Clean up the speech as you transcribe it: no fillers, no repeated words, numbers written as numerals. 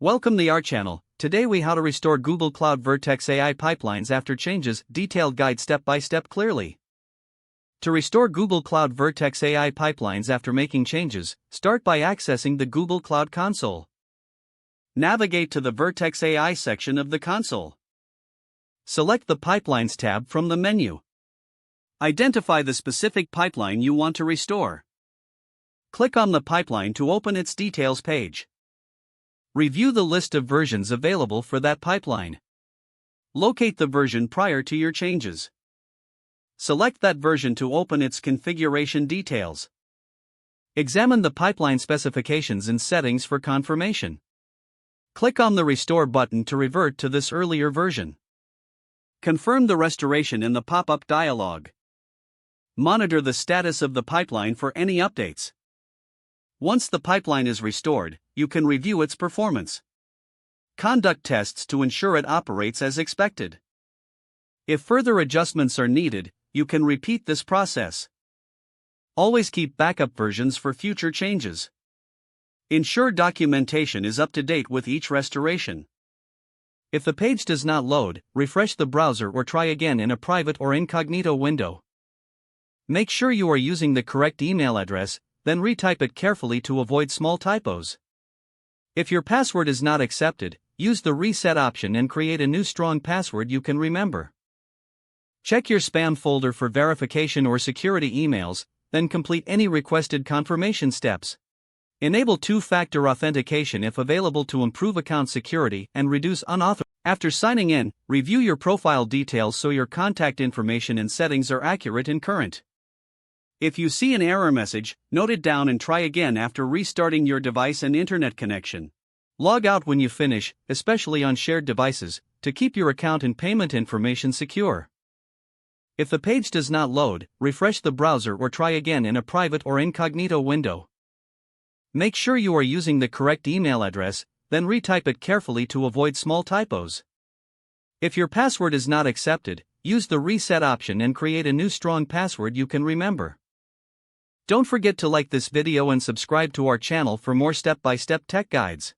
Welcome to our channel. Today we how to restore Google Cloud Vertex AI pipelines after changes, detailed guide step by step clearly. To restore Google Cloud Vertex AI pipelines after making changes, start by accessing the Google Cloud console. Navigate to the Vertex AI section of the console. Select the Pipelines tab from the menu. Identify the specific pipeline you want to restore. Click on the pipeline to open its details page. Review the list of versions available for that pipeline. Locate the version prior to your changes. Select that version to open its configuration details. Examine the pipeline specifications and settings for confirmation. Click on the Restore button to revert to this earlier version. Confirm the restoration in the pop-up dialog. Monitor the status of the pipeline for any updates. Once the pipeline is restored, you can review its performance. Conduct tests to ensure it operates as expected. If further adjustments are needed, you can repeat this process. Always keep backup versions for future changes. Ensure documentation is up to date with each restoration. If the page does not load, refresh the browser or try again in a private or incognito window. Make sure you are using the correct email address, then retype it carefully to avoid small typos. If your password is not accepted, use the reset option and create a new strong password you can remember. Check your spam folder for verification or security emails, then complete any requested confirmation steps. Enable two-factor authentication if available to improve account security and reduce unauthorized. After signing in, review your profile details so your contact information and settings are accurate and current. If you see an error message, note it down and try again after restarting your device and internet connection. Log out when you finish, especially on shared devices, to keep your account and payment information secure. If the page does not load, refresh the browser or try again in a private or incognito window. Make sure you are using the correct email address, then retype it carefully to avoid small typos. If your password is not accepted, use the reset option and create a new strong password you can remember. Don't forget to like this video and subscribe to our channel for more step-by-step tech guides.